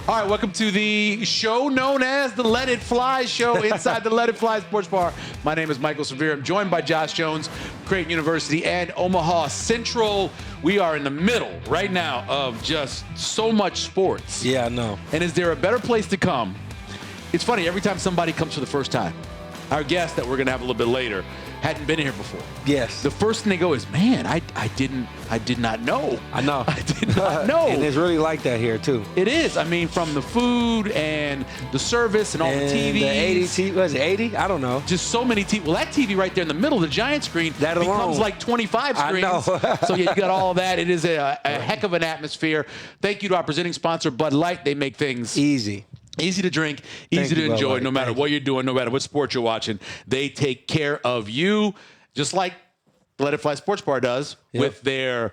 All right, welcome to the show known as the Let It Fly show inside the Let It Fly Sports Bar. My name is Michael Severe. I'm joined by Josh Jones, Creighton University, and Omaha Central. We are in the middle right now of just so much sports. Yeah, I know. And is there a better place to come? It's funny, every time somebody comes for the first time, our guest that we're going to have a little bit later hadn't been here before. Yes. The first thing they go is, man, I did not know. I know. I did not know. And it's really like that here, too. It is. I mean, from the food and the service and all the TVs. The 80 was it 80? I don't know. Just so many TVs. Well, that TV right there in the middle, the giant screen, that becomes alone. like 25 screens. I know. So you got all of that. It is a heck of an atmosphere. Thank you to our presenting sponsor, Bud Light. They make things easy. Easy to drink, easy to enjoy, no matter what you're doing, no matter what sport you're watching. They take care of you, just like Let It Fly Sports Bar does with their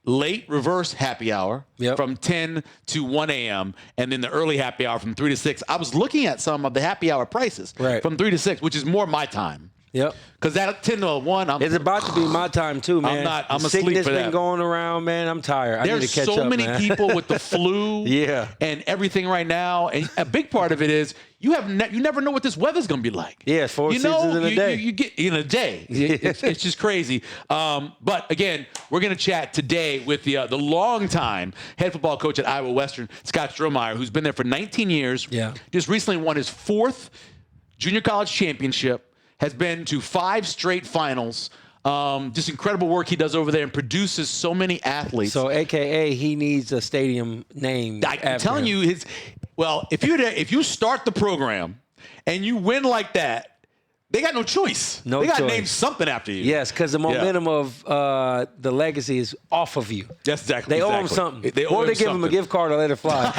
late reverse happy hour from 10 to 1 a.m. and then the early happy hour from 3 to 6. I was looking at some of the happy hour prices from 3 to 6, which is more my time. Yep. Because that 10 to 1, it's about to be my time too, man. I'm asleep for that. Sickness been going around, man. I'm tired. I need to catch up, There's so many man. people with the flu and everything right now. And a big part of it is you never know what this weather's going to be like. Yeah, 4 seasons in a day. You get in a day. It's just crazy. But again, we're going to chat today with the longtime head football coach at Iowa Western, Scott Strohmeier, who's been there for 19 years. Yeah. Just recently won his 4th junior college championship. Has been to 5 straight finals. Just incredible work he does over there and produces so many athletes. So, AKA, he needs a stadium named I'm telling you, if you start the program and you win like that, they got no choice. They got to name something after you. Yes, because the momentum of the legacy is off of you. That's exactly. They owe him something. They give him a gift card or let it fly.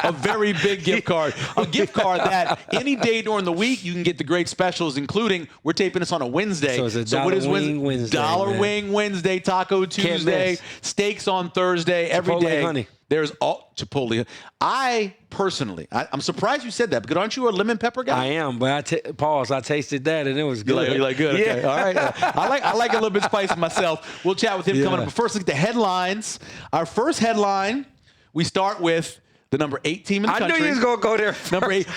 A very big gift card. A gift card that any day during the week you can get the great specials, including we're taping this on a Wednesday. So it's a dollar wing Wednesday. Dollar wing Wednesday, Taco Tuesday, steaks on Thursday, every Chipotle day. Honey. There's all Chipotle. I personally, I'm surprised you said that, because aren't you a lemon pepper guy? I am, but I tasted that and it was good. You like good? Yeah. Okay. All right. I like a little bit spicy myself. We'll chat with him coming up. But first, look at the headlines. Our first headline, we start with the number 8 team in the country. I knew you was going to go there first. Number 8.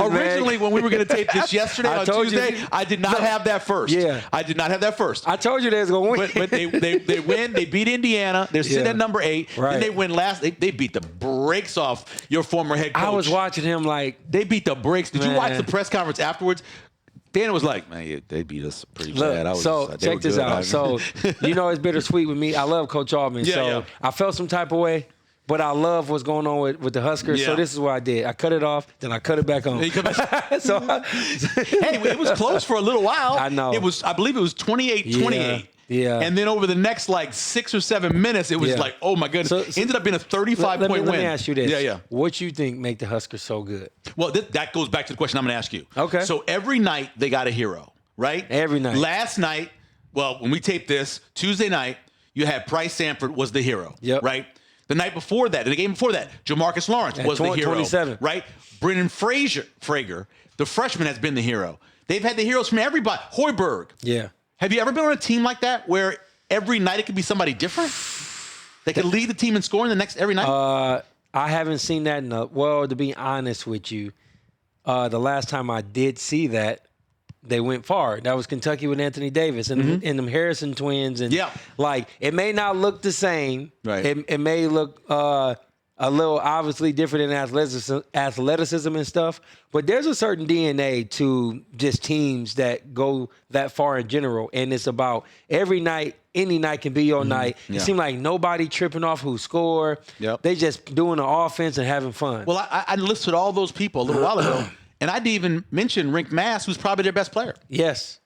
Originally, when we were going to tape this yesterday on Tuesday, I did not have that first. Yeah. I did not have that first. I told you they was going to win. But they win. They beat Indiana. They're sitting at number 8. Right. Then they win last. They beat the brakes off your former head coach. I was watching him like. They beat the brakes. Did you watch the press conference afterwards? Dana was like, man, they beat us pretty bad. Check this out. So, it's bittersweet with me. I love Coach Altman. I felt some type of way. But I love what's going on with the Huskers. Yeah. So this is what I did. I cut it off, then I cut it back on. Hey, it was close for a little while. I know. I believe it was 28-28. Yeah. And then over the next 6 or 7 minutes, it was like, oh my goodness. So ended up being a 35-point win. Let me ask you this. Yeah. What you think make the Huskers so good? Well, that goes back to the question I'm going to ask you. Okay. So every night they got a hero, right? Every night. Last night, when we taped this, Tuesday night, you had Bryce Sanford was the hero, right? The night before that, the game before that, Jamarcus Lawrence was the hero, 27. right? Brennan Frager, the freshman, has been the hero. They've had the heroes from everybody. Hoiberg. Yeah. Have you ever been on a team like that where every night it could be somebody different? They could lead the team in scoring every night? I haven't seen that to be honest with you, the last time I did see that, they went far. That was Kentucky with Anthony Davis and them Harrison twins. And it may not look the same. Right. It may look a little obviously different in athleticism and stuff. But there's a certain DNA to just teams that go that far in general. And it's about every night, any night can be your night. It seemed like nobody tripping off who scored. Yep. They just doing the offense and having fun. Well, I listed all those people a little while ago. And I didn't even mention Rink Mass, who's probably their best player. Yes.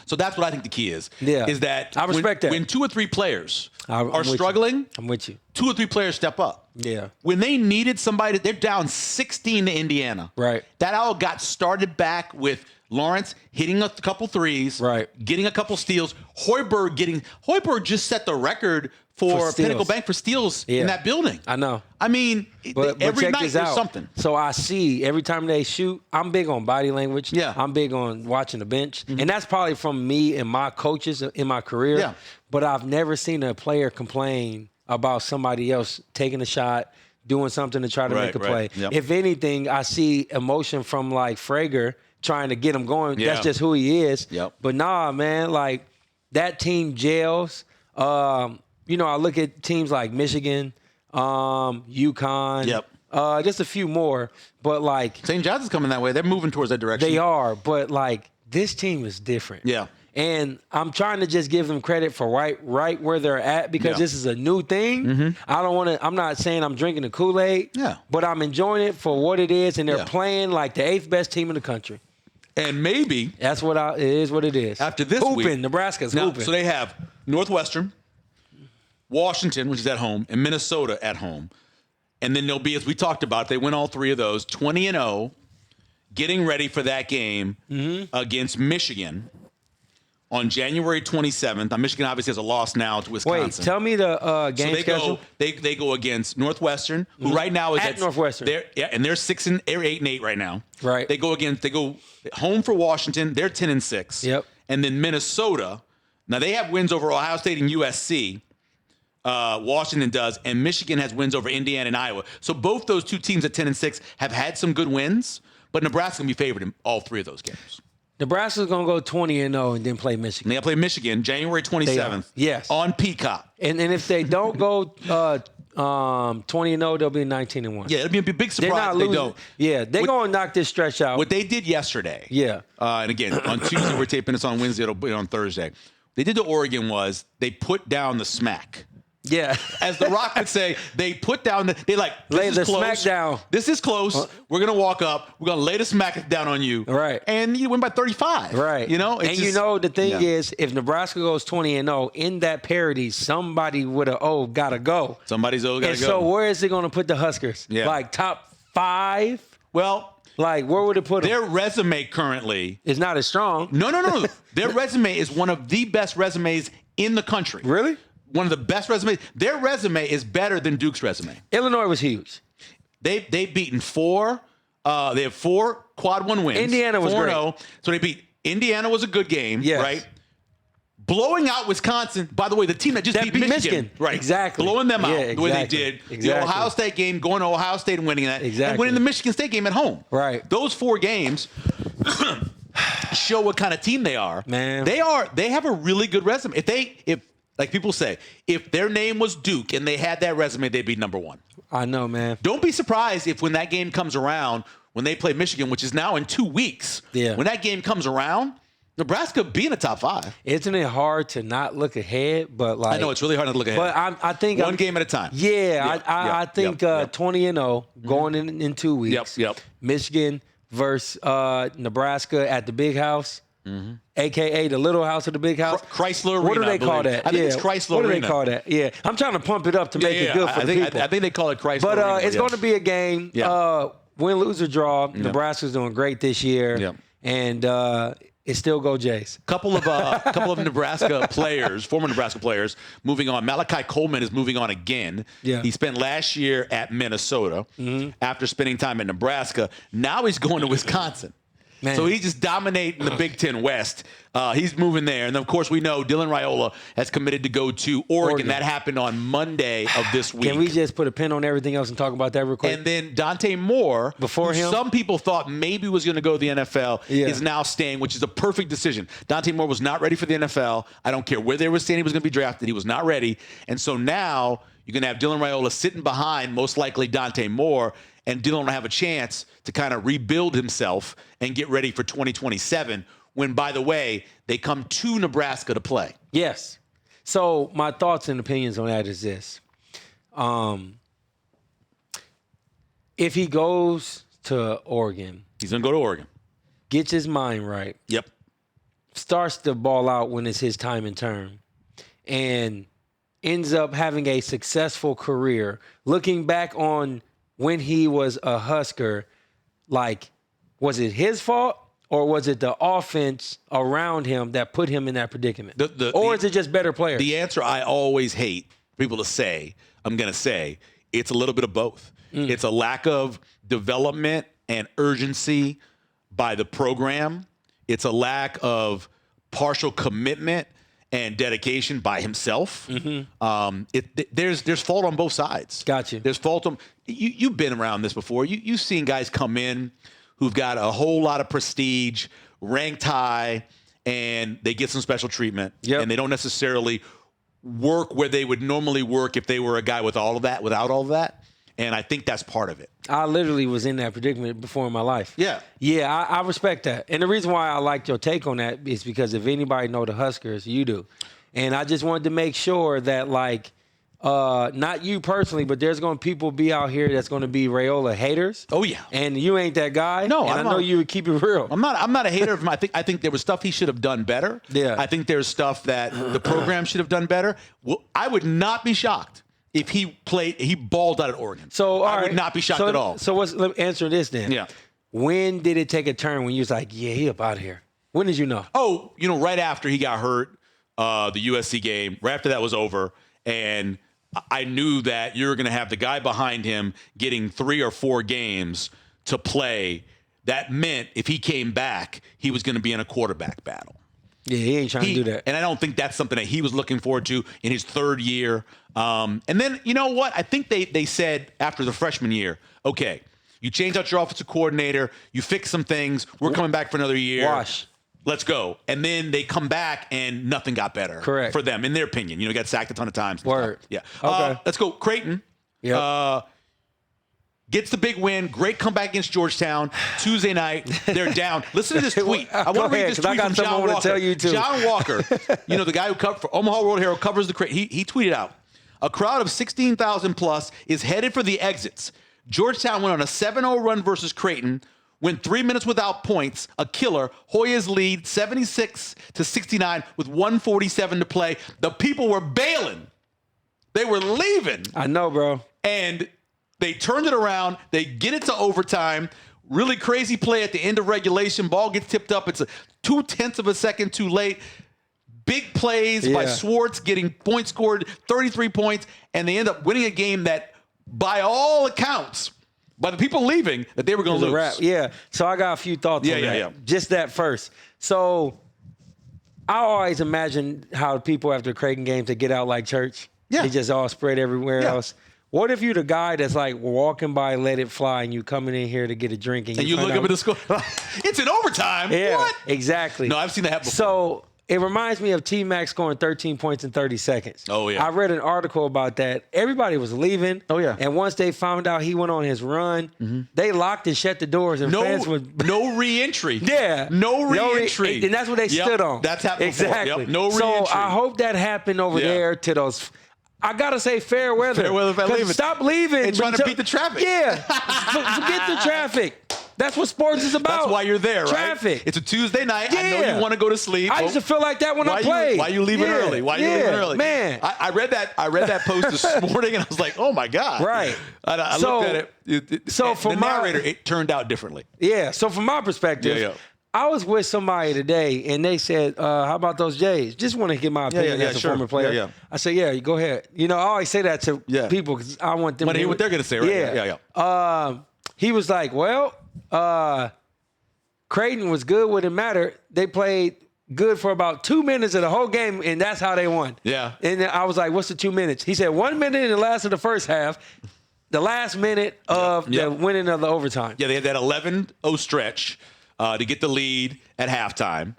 So that's what I think the key is. Yeah. Is that I respect that. When 2 or 3 players are with struggling, I'm with you. 2 or 3 players step up. Yeah. When they needed somebody, they're down 16 to Indiana. Right. That all got started back with Lawrence hitting a couple threes, right, getting a couple steals. Hoiberg just set the record for Pinnacle Bank for steals in that building. I know. I mean, but every night there's something. So I see every time they shoot, I'm big on body language. Yeah. I'm big on watching the bench. Mm-hmm. And that's probably from me and my coaches in my career. Yeah. But I've never seen a player complain about somebody else taking a shot, doing something to try to make a play. Yep. If anything, I see emotion from like Frager trying to get him going. Yeah. That's just who he is. Yep. But nah, man, like that team gels. I look at teams like Michigan, UConn. Yep. Just a few more. But like St. John's is coming that way. They're moving towards that direction. they are, but like this team is different. Yeah. And I'm trying to just give them credit for right where they're at because this is a new thing. Mm-hmm. I'm not saying I'm drinking the Kool-Aid, but I'm enjoying it for what it is, and they're playing like the 8th best team in the country. And maybe That's it is what it is. after this hooping, week, Nebraska's now, hooping. so they have Northwestern, Washington, which is at home, and Minnesota at home. And then they'll be, as we talked about, they win all three of those, 20-0, getting ready for that game against Michigan on January 27th. Now, Michigan obviously has a loss now to Wisconsin. Wait, tell me the game schedule. They go against Northwestern, who right now is at Northwestern. And they're 8-8 right now. Right. They go home for Washington. They're 10-6. Yep. And then Minnesota. Now they have wins over Ohio State and USC. Washington does, and Michigan has wins over Indiana and Iowa. So both those two teams at 10-6 have had some good wins, but Nebraska can be favored in all three of those games. Nebraska's going to go 20-0 and then play Michigan. And they play Michigan January 27th. Yes. On Peacock. And if they don't go 20-0, they'll be 19-1. Yeah, it'll be a big surprise They're not if losing. they don't. Yeah, they're going to knock this stretch out. What they did yesterday. Yeah. And again, on Tuesday, we're taping this on Wednesday. It'll be on Thursday. They did to Oregon was they put down the smack. Yeah. As The Rock would say, they put down they lay the close. smack down. This is close. We're going to walk up. We're going to lay the smack down on you. Right. And you win by 35. Right. The thing is, if Nebraska goes 20-0, in that parity, somebody would have, got to go. Somebody's got to go. And so where is it going to put the Huskers? Yeah. Like top 5? Well, like where would it put them? Their resume currently is not as strong. No. Their resume is one of the best resumes in the country. Really? One of the best resumes. Their resume is better than Duke's resume. Illinois was huge. They've beaten 4. They have 4 quad 1 wins. Indiana was 4-0. great. So they beat Indiana was a good game, yes. right? Blowing out Wisconsin. By the way, the team that just beat Michigan. Right. Exactly. Blowing them out exactly. the way they did. Exactly. The Ohio State game, going to Ohio State and winning that. Exactly. And winning the Michigan State game at home. Right. Those 4 games show what kind of team they are. Man. They have a really good resume. If like people say, if their name was Duke and they had that resume, they'd be number 1. I know, man. Don't be surprised if when that game comes around, when they play Michigan, which is now in 2 weeks, when that game comes around, Nebraska be in the top 5. Isn't it hard to not look ahead? But like I know it's really hard to look ahead. But I think one game at a time. Yeah, I think 20-0 going in 2 weeks. Yep. Michigan versus Nebraska at the Big House. AKA the Little House of the Big House. Chrysler Arena. What do they call that? I think it's Chrysler Arena. What do they call that? Yeah. I'm trying to pump it up to make it good for the people. I think they call it Chrysler But Arena. it's going to be a game. Yeah. Win, lose, or draw. Nebraska's doing great this year. Yep. And it still go Jays. Couple of Nebraska players, former Nebraska players, moving on. Malachi Coleman is moving on again. Yeah. He spent last year at Minnesota after spending time in Nebraska. Now he's going to Wisconsin. Man. So he's just dominating the Big Ten West. He's moving there. And then, of course, we know Dylan Raiola has committed to go to Oregon. That happened on Monday of this week. Can we just put a pin on everything else and talk about that real quick? And then Dante Moore, before him, some people thought maybe was going to go to the NFL, is now staying, which is a perfect decision. Dante Moore was not ready for the NFL. I don't care where they were saying he was going to be drafted. He was not ready. And so now you're going to have Dylan Raiola sitting behind, most likely Dante Moore, and Dylan will have a chance to kind of rebuild himself and get ready for 2027 when, by the way, they come to Nebraska to play. Yes. So my thoughts and opinions on that is this. If he goes to Oregon. He's going to go to Oregon. Gets his mind right. Yep. Starts to ball out when it's his time and turn. And ends up having a successful career. Looking back on when he was a Husker, like, was it his fault or was it the offense around him that put him in that predicament? Or is it just better players? The answer I always hate people to say, I'm going to say, it's a little bit of both. It's a lack of development and urgency by the program. It's a lack of partial commitment and dedication by himself. There's fault on both sides. Gotcha. There's fault on you've been around this before. You've seen guys come in who've got a whole lot of prestige, ranked high, and they get some special treatment. Yep. And they don't necessarily work where they would normally work if they were a guy with all of that, without all of that. And I think that's part of it. I literally was in that predicament before in my life. Yeah. Yeah, I respect that. And the reason why I liked your take on that is because if anybody know the Huskers, you do. And I just wanted to make sure that, like, not you personally, but there's going to people be out here that's going to be Raiola haters. Oh, yeah. And you ain't that guy. No, and I know you would keep it real. I'm not a hater of him. I think there was stuff he should have done better. Yeah. I think there's stuff that the program should have done better. Well, I would not be shocked if he balled out at Oregon. So I would not be shocked at all. So let me answer this then. Yeah. When did it take a turn when you was like, yeah, he up out of here? When did you know? Oh, right after he got hurt, the USC game, right after that was over, and I knew that you're going to have the guy behind him getting 3 or 4 games to play. That meant if he came back, he was going to be in a quarterback battle. Yeah, he ain't trying to do that. And I don't think that's something that he was looking forward to in his 3rd year. And then, you know what? I think they said after the freshman year, okay, you change out your offensive coordinator, you fix some things, we're coming back for another year. Wash. Let's go. And then they come back and nothing got better. Correct. For them, in their opinion. Got sacked a ton of times. Word. Yeah. Okay. Let's go. Creighton. Yep. Gets the big win. Great comeback against Georgetown. Tuesday night, they're down. Listen to this tweet. I want to read this tweet from John Walker. Tell you too. John Walker, the guy who covered for Omaha World Herald, covers the Creighton. He tweeted out, a crowd of 16,000 plus is headed for the exits. Georgetown went on a 7-0 run versus Creighton. Went 3 minutes without points, a killer. Hoyas lead 76-69 with 1:47 to play. The people were bailing. They were leaving. I know, bro. And they turned it around. They get it to overtime. Really crazy play at the end of regulation. Ball gets tipped up. It's 0.2 of a second too late. Big plays by Swartz, getting points scored, 33 points, and they end up winning a game that, by all accounts, by the people leaving, that they were going to lose. Yeah. So I got a few thoughts on that. Yeah. Just that first. So I always imagine how people after Creighton games, they get out like church. Yeah. They just all spread everywhere else. What if you're the guy that's like walking by, let it fly, and you coming in here to get a drink, and you look up at the score? It's in overtime. Yeah, what? Exactly. No, I've seen that happen before. So it reminds me of T-Mac scoring 13 points in 30 seconds. Oh, yeah. I read an article about that. Everybody was leaving. Oh, yeah. And once they found out he went on his run, they locked and shut the doors. And fans would... No re-entry. Yeah. No re-entry. And that's what they stood on. That's happened exactly. Yep. No re-entry. So I hope that happened over there to those... I got to say fair weather. Fair weather if I leave it. Stop leaving. And trying to beat the traffic. Yeah. Forget the traffic. That's what sports is about. That's why you're there, right? Traffic. It's a Tuesday night. Yeah. I know you want to go to sleep. I used to feel like that when I played. Why you leaving early? Why you leaving early? Man. I read that post this morning, and I was like, oh, my God. Right. I looked at it. So for the narrator, it turned out differently. Yeah. So from my perspective, I was with somebody today, and they said, how about those Jays? Just want to get my opinion as a former player. Yeah. I said, yeah, you go ahead. I always say that to people because I want them to hear what they're going to say, right? Yeah. He was like, well, Creighton was good when it mattered. They played good for about 2 minutes of the whole game, and that's how they won. Yeah. And I was like, what's the 2 minutes? He said 1 minute in the last of the first half, the last minute of the winning of the overtime. Yeah, they had that 11-0 stretch to get the lead at halftime.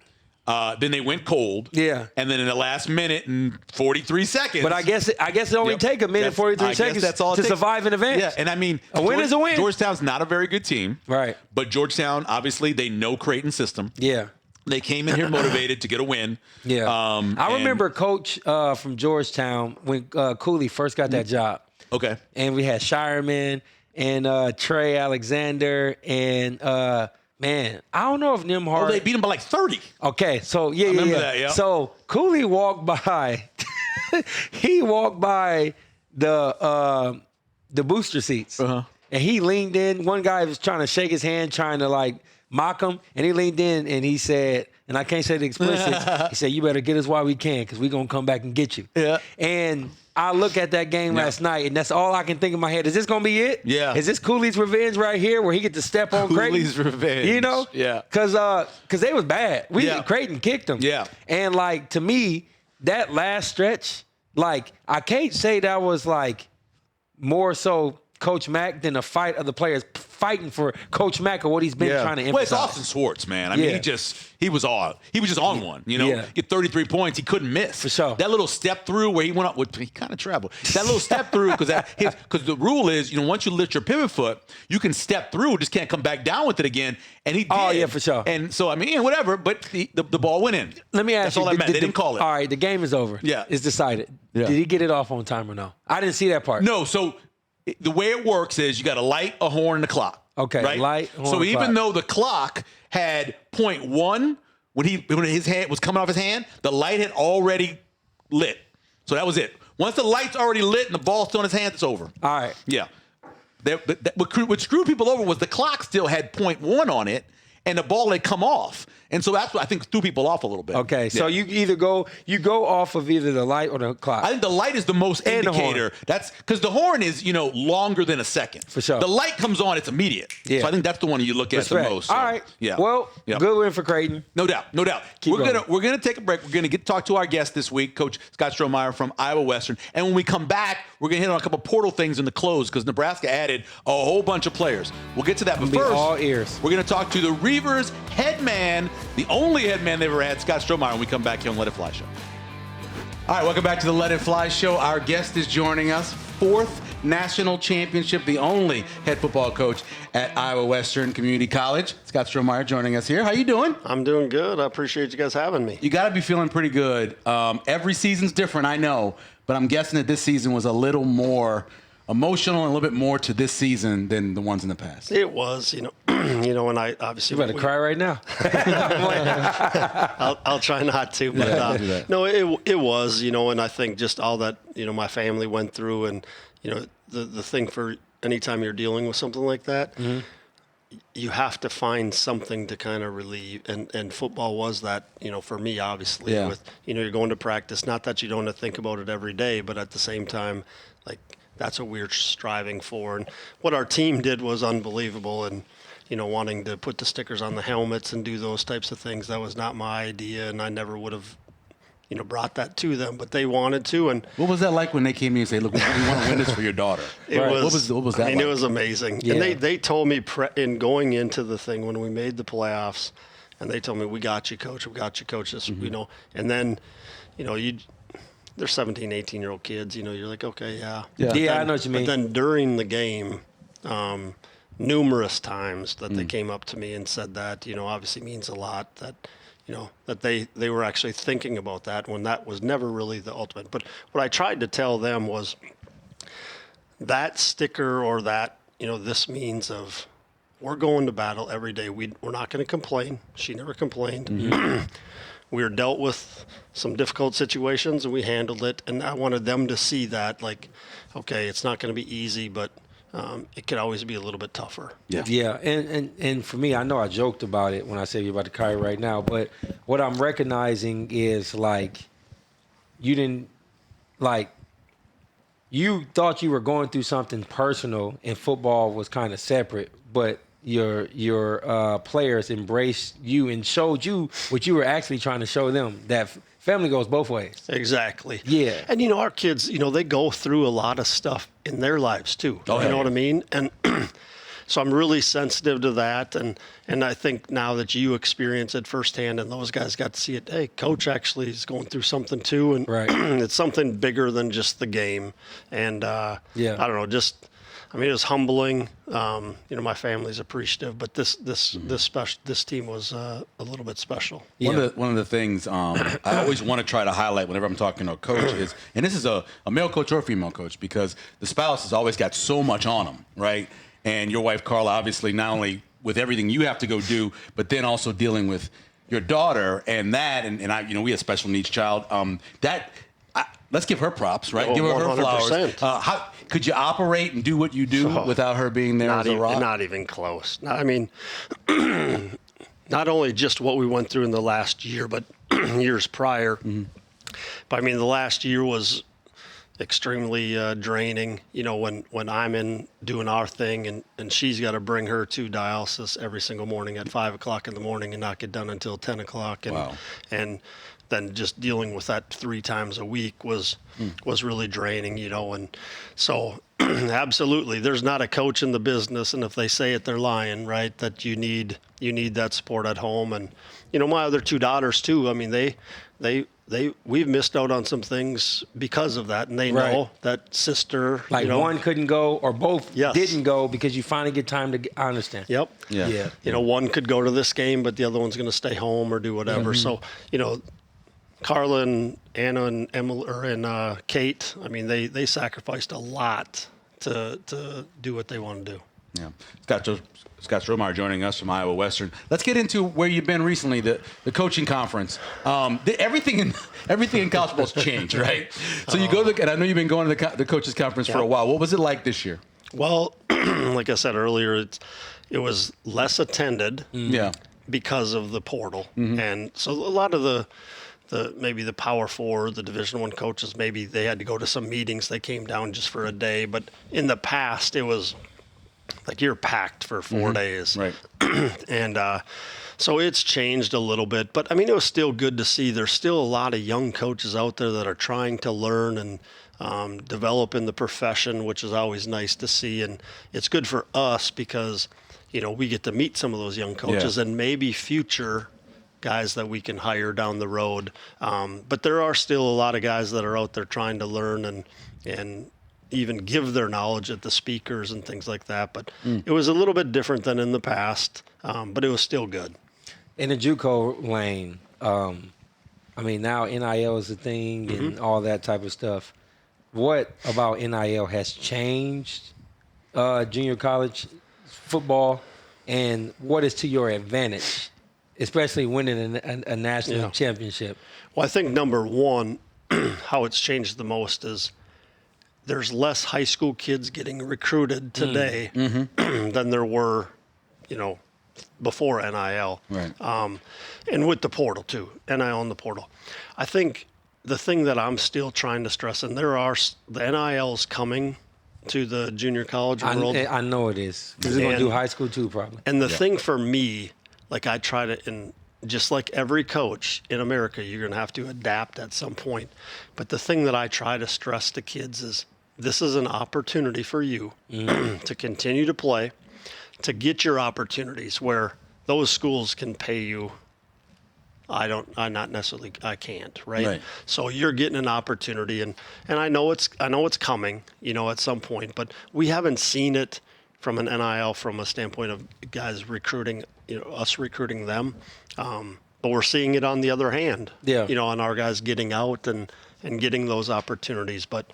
Then they went cold. Yeah. And then in the last minute and 43 seconds. But I guess it only take a minute, 43 seconds to survive an event. Yeah, and I mean, a win is a win. Georgetown's not a very good team. Right. But Georgetown, obviously, they know Creighton's system. Yeah. They came in here motivated to get a win. Yeah. I remember Coach from Georgetown when Cooley first got that job. Okay. And we had Shireman and Trey Alexander and man, I don't know if Nimhard. Oh, they beat him by like 30. Okay, so I remember that, yeah. So Cooley walked by. He walked by the booster seats, and he leaned in. One guy was trying to shake his hand, trying to like mock him, and he leaned in and he said, and I can't say the explicit. He said, "You better get us while we can, because we're gonna come back and get you." Yeah. And I look at that game last night, and that's all I can think in my head. Is this going to be it? Yeah. Is this Cooley's revenge right here where he get to step on Creighton? Cooley's revenge. You know? Yeah. Because they was bad. Creighton kicked them. Yeah. And, like, to me, that last stretch, like, I can't say that was, like, more so Coach Mack than a fight of the players fighting for Coach Mack or what he's been trying to emphasize. Well, it's Austin Swartz, man. I mean, he was just on one. You know, get 33 points, he couldn't miss. For sure. That little step through where he went up with, he kind of traveled. That little step through because the rule is, you know, once you lift your pivot foot, you can step through, just can't come back down with it again. And he did. Oh yeah, for sure. And so I mean, whatever. But the ball went in. Let me ask That's you. all that meant. They didn't call it. All right, the game is over. Yeah, it's decided. Yeah. Did he get it off on time or no? I didn't see that part. No. So the way it works is you got a light, a horn, and a clock. Okay, right? light, horn, so even clock. though the clock had 0.1 when his hand was coming off his hand, the light had already lit. So that was it. Once the light's already lit and the ball's still in his hand, it's over. All right. Yeah. What screwed people over was the clock still had 0.1 on it, and the ball had come off. And so that's what I think threw people off a little bit. Okay, so you either go off of either the light or the clock. I think the light is the most And the indicator. That's because the horn is, you know, longer than a second. For sure. The light comes on, it's immediate. Yeah. So I think that's the one you look at the most. So, All right. Yeah. Well, good win for Creighton. No doubt. We're gonna take a break. We're gonna talk to our guest this week, Coach Scott Strohmeier from Iowa Western. And when we come back, we're gonna hit on a couple portal things in the close because Nebraska added a whole bunch of players. We'll get to that. But first, all ears. We're gonna talk to the Reivers head man, the only head man they've ever had, Scott Strohmeier, when we come back here on Let It Fly Show. All right, welcome back to the Let It Fly Show. Our guest is joining us, 4th national championship, the only head football coach at Iowa Western Community College. Scott Strohmeier joining us here. How you doing? I'm doing good. I appreciate you guys having me. You got to be feeling pretty good. Every season's different, I know, but I'm guessing that this season was a little more emotional and a little bit more to this season than the ones in the past. It was, and I obviously. You better cry right now. I'll try not to, but no, it was, and I think just all that, my family went through, and the thing for anytime you're dealing with something like that, you have to find something to kind of relieve, and football was that, for me, obviously, with you're going to practice. Not that you don't have to think about it every day, but at the same time, like. That's what we're striving for. And what our team did was unbelievable. And, wanting to put the stickers on the helmets and do those types of things, that was not my idea. And I never would have, brought that to them. But they wanted to. And what was that like when they came to you and said, look, we want to win this for your daughter? What was that like? It was amazing. Yeah. And they told me in going into the thing when we made the playoffs, and they told me, we got you, coach. We got you, coach. This, And then, they're 17, 18-year-old kids. You're like, okay, yeah. I know what you mean. But then during the game, numerous times that they came up to me and said that, obviously means a lot that, that they were actually thinking about that when that was never really the ultimate. But what I tried to tell them was that sticker or that, this means of we're going to battle every day. We're not going to complain. She never complained. We were dealt with some difficult situations, and we handled it. And I wanted them to see that, like, okay, it's not going to be easy, but it could always be a little bit tougher. Yeah. And for me, I know I joked about it when I said you're about to cry right now, but what I'm recognizing is, like, you thought you were going through something personal, and football was kind of separate, but your players embraced you and showed you what you were actually trying to show them, that family goes both ways. Exactly. Yeah. And, our kids, they go through a lot of stuff in their lives too. You know what I mean? And so I'm really sensitive to that. And I think now that you experience it firsthand and those guys got to see it, hey, coach actually is going through something too. And it's something bigger than just the game. And I don't know, it was humbling. My family's appreciative, but this team was a little bit special. Yeah. One of the things I always want to try to highlight whenever I'm talking to a coach is, and this is a male coach or a female coach, because the spouse has always got so much on them, right? And your wife, Carla, obviously not only with everything you have to go do, but then also dealing with your daughter and that, and I, we had a special needs child. Let's give her props, right? Give her 100%. flowers. How could you operate and do what you do without her being there as a rock? Not even close. I mean, not only just what we went through in the last year, but years prior. But I mean, the last year was extremely draining. When I'm in doing our thing, and she's got to bring her to dialysis every single morning at 5 o'clock in the morning and not get done until 10 o'clock. And then just dealing with that 3 times a week was really draining, and so absolutely, there's not a coach in the business, and if they say it, they're lying, right? That you need that support at home, and my other 2 daughters too. I mean, we've missed out on some things because of that, and they know that sister. Like one couldn't go, or both didn't go because you finally get time to. I understand. Yep. Yeah. One could go to this game, but the other one's going to stay home or do whatever. So Carla and Anna and Emily and Kate. I mean, they sacrificed a lot to do what they want to do. Yeah. Scott Strohmeier joining us from Iowa Western. Let's get into where you've been recently, the coaching conference. Everything in college football's changed, right? So you go and I know you've been going to the coaches conference for a while. What was it like this year? Well, like I said earlier, it was less attended because of the portal. And so a lot of the maybe the Power 4, the Division I coaches, maybe they had to go to some meetings. They came down just for a day. But in the past, it was like you're packed for 4 days. Right. And so it's changed a little bit. But, I mean, it was still good to see. There's still a lot of young coaches out there that are trying to learn and develop in the profession, which is always nice to see. And it's good for us because, we get to meet some of those young coaches and maybe future guys that we can hire down the road. But there are still a lot of guys that are out there trying to learn and even give their knowledge at the speakers and things like that. But it was a little bit different than in the past, but it was still good. In the JUCO lane, I mean, now NIL is a thing and all that type of stuff. What about NIL has changed junior college football, and what is to your advantage, especially winning a national championship? Well, I think number one, how it's changed the most is there's less high school kids getting recruited today than there were, before NIL. Right. And with the portal too, NIL and the portal. I think the thing that I'm still trying to stress, and the NIL's coming to the junior college world. I know it is, because they're going to do high school too, probably. And the thing for me, like I try to, and just like every coach in America, you're going to have to adapt at some point. But the thing that I try to stress to kids is this is an opportunity for you to continue to play, to get your opportunities where those schools can pay you. I can't, right? So you're getting an opportunity, and I know it's coming, at some point, but we haven't seen it from an NIL from a standpoint of guys recruiting, us recruiting them. But we're seeing it on the other hand, on our guys getting out and getting those opportunities. But,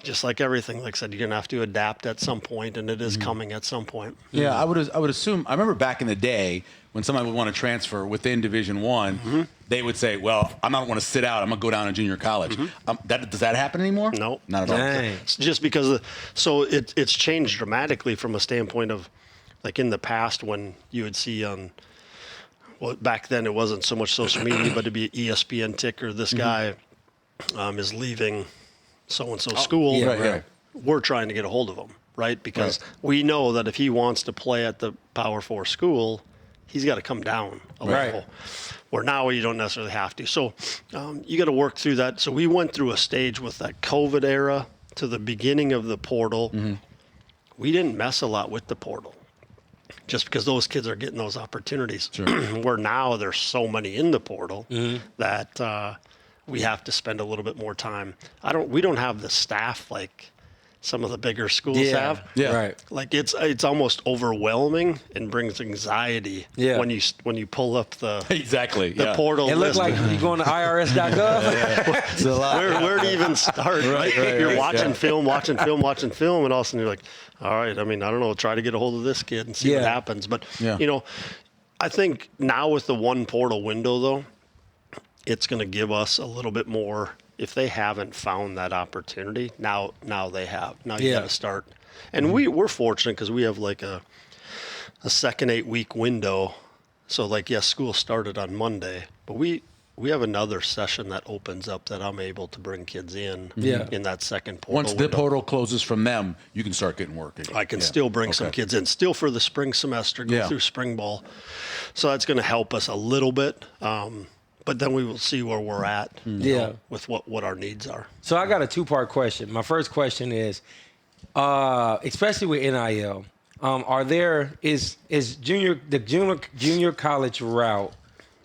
just like everything, like I said, you're going to have to adapt at some point, and it is coming at some point. Yeah, I would assume. I remember back in the day when somebody would want to transfer within Division I, they would say, "Well, I'm not going to sit out. I'm going to go down to junior college." Does that happen anymore? No, not at all. It's just because it's changed dramatically from a standpoint of, like in the past when you would see on. Well, back then it wasn't so much social media, but it'd be an ESPN ticker. This guy is leaving so-and-so school. Right. We're trying to get a hold of him, right? Because we know that if he wants to play at the Power 4 school, he's got to come down a level. Where now you don't necessarily have to. So you got to work through that. So we went through a stage with that COVID era to the beginning of the portal. We didn't mess a lot with the portal, just because those kids are getting those opportunities. Where now there's so many in the portal that we have to spend a little bit more time. We don't have the staff like some of the bigger schools have. Yeah, right. Like it's almost overwhelming and brings anxiety when you pull up the portal. It looks like you're going to IRS.gov. It's a lot. Where to even start? Right. You're watching film, and all of a sudden you're like, all right. I mean, I don't know. Try to get a hold of this kid and see what happens. But I think now with the one portal window though, it's going to give us a little bit more. If they haven't found that opportunity, now they have. Now you got to start. And we're fortunate because we have like a second 8-week window. So like, yes, school started on Monday, but we have another session that opens up that I'm able to bring kids in that second portal Once the window. portal closes from them, you can start getting work again. I can still bring some kids in, still for the spring semester, go through spring ball. So that's going to help us a little bit. but then we will see where we're at with what our needs are. So I got a 2-part question. My first question is, especially with NIL, is junior college route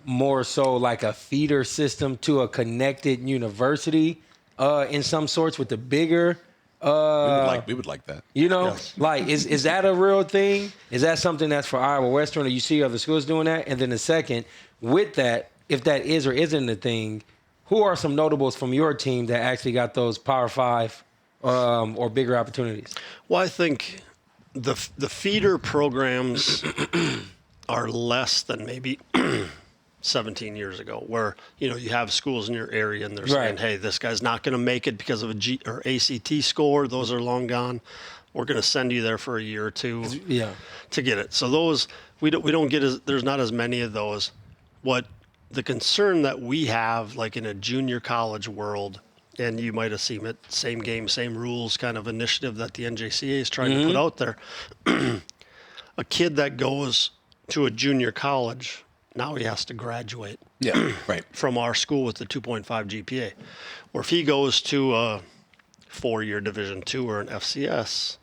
more so like a feeder system to a connected university in some sorts with the bigger? We would like that. Yes. Like is that a real thing? Is that something that's for Iowa Western, or you see other schools doing that? And then the second, with that, if that is or isn't a thing, who are some notables from your team that actually got those Power 5 or bigger opportunities? Well, I think the feeder programs are less than maybe 17 years ago, where you have schools in your area and they're saying, hey, this guy's not going to make it because of a G or ACT score. Those are long gone. We're going to send you there for a year or two to get it. So those we don't get there's not as many of those. What the concern that we have, like in a junior college world, and you might have seen it, same game, same rules kind of initiative that the NJCA is trying to put out there. A kid that goes to a junior college, now he has to graduate from our school with the 2.5 GPA. Or if he goes to a 4-year Division II or an FCS,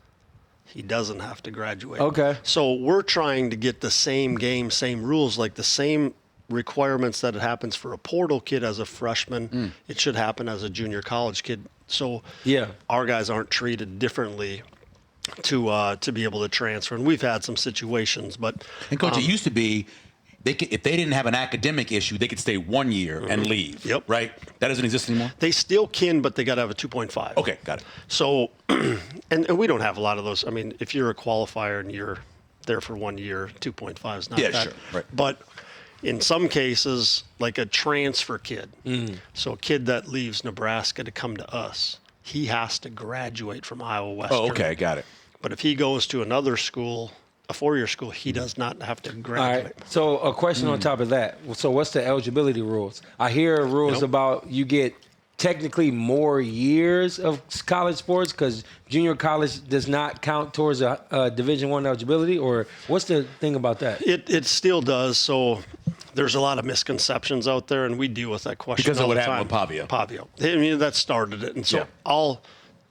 he doesn't have to graduate. Okay. So we're trying to get the same game, same rules, like the same requirements that it happens for a portal kid as a freshman. It should happen as a junior college kid. So our guys aren't treated differently to be able to transfer. And we've had some situations, but Coach, it used to be if they didn't have an academic issue, they could stay 1 year and leave. Yep. Right? That doesn't exist anymore? They still can, but they got to have a 2.5. Okay, got it. So, and we don't have a lot of those. I mean, if you're a qualifier and you're there for 1 year, 2.5 is not that. Sure. Right. But in some cases, like a transfer kid, so a kid that leaves Nebraska to come to us, he has to graduate from Iowa Western. Oh, okay, got it. But if he goes to another school, a 4-year school, he does not have to graduate. All right. So a question on top of that. So what's the eligibility rules? I hear rules about you get technically more years of college sports because junior college does not count towards a Division I eligibility, or what's the thing about that? It still does. So there's a lot of misconceptions out there, and we deal with that question Because all of what the happened time. with Pavio. I mean, that started it. And so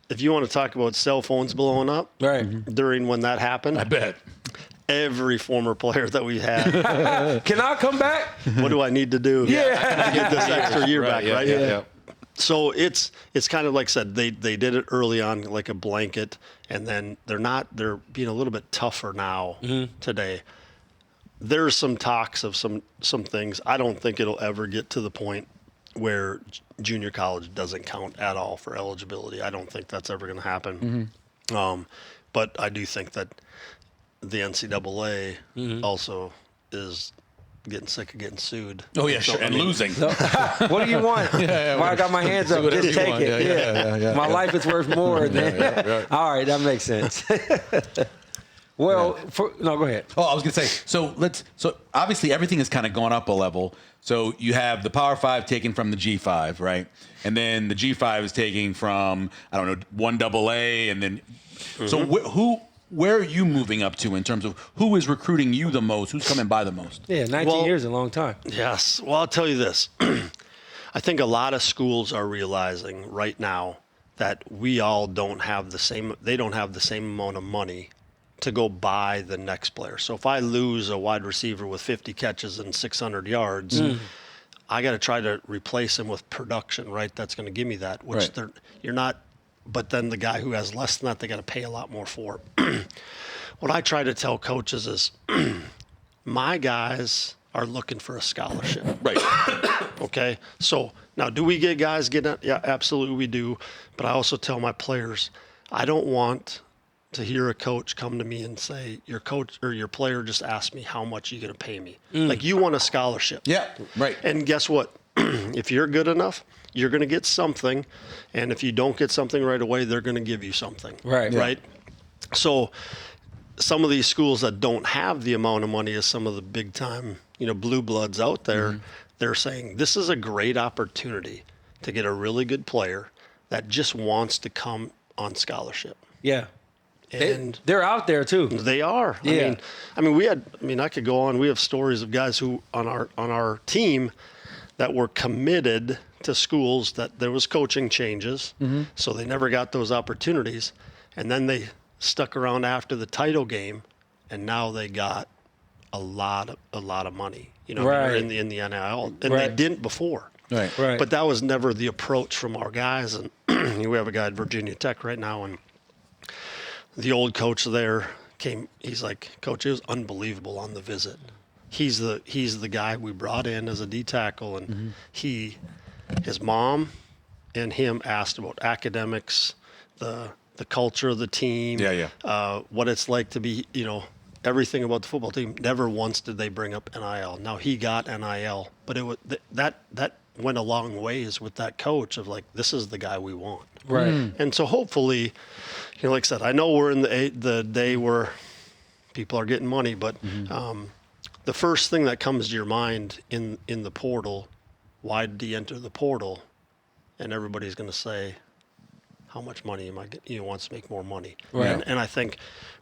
if you want to talk about cell phones blowing up during when that happened, I bet. Every former player that we had. Can I come back? What do I need to do to get this extra year back, right? Yeah. So it's kind of like I said, they did it early on like a blanket, and then they're being a little bit tougher now today. There's some talks of some things. I don't think it'll ever get to the point where junior college doesn't count at all for eligibility. I don't think that's ever going to happen. But I do think that the NCAA also is getting sick of getting sued. Oh, yeah, sure. And losing. What do you want? I got my hands up. Just take it. My life is worth more than. All right, that makes sense. Well, no, go ahead. Oh, I was going to say, so obviously everything has kind of gone up a level. So you have the Power 5 taken from the G5, right? And then the G5 is taking from, I don't know, 1AA, and then, so where are you moving up to in terms of who is recruiting you the most? Who's coming by the most? Yeah, 19 years is a long time. Yes. Well, I'll tell you this. I think a lot of schools are realizing right now that we all don't have the same amount of money to go buy the next player. So if I lose a wide receiver with 50 catches and 600 yards, I got to try to replace him with production, right? That's going to give me that, which you're not. But then the guy who has less than that, they got to pay a lot more for. What I try to tell coaches is my guys are looking for a scholarship. Right. Okay? So now, do we get guys getting it? Yeah, absolutely we do. But I also tell my players, I don't want to hear a coach come to me and say, your coach or your player just asked me how much you going to pay me. Like, you want a scholarship. Yeah, right. And guess what? If you're good enough, you're going to get something. And if you don't get something right away, they're going to give you something. Right. Right? So some of these schools that don't have the amount of money as some of the big time, blue bloods out there, they're saying this is a great opportunity to get a really good player that just wants to come on scholarship. Yeah. And they're out there too. They are. Yeah. I mean, I could go on. We have stories of guys who on our team that were committed to schools that there was coaching changes, so they never got those opportunities, and then they stuck around after the title game, and now they got a lot of money, Right. in the NIL, and Right. they didn't before. Right. Right. But that was never the approach from our guys, and we have a guy at Virginia Tech right now, and the old coach there came. He's like, Coach, it was unbelievable on the visit. He's the guy we brought in as a D tackle, and his mom and him asked about academics, the culture of the team, what it's like to be, everything about the football team. Never once did they bring up NIL. Now he got NIL, but it was that went a long ways with that coach of like, this is the guy we want. Right. And so hopefully, like I said, I know we're in the day where people are getting money, but the first thing that comes to your mind in the portal, why did he enter the portal? And everybody's going to say, how much money am I getting? He wants to make more money. Right. And I think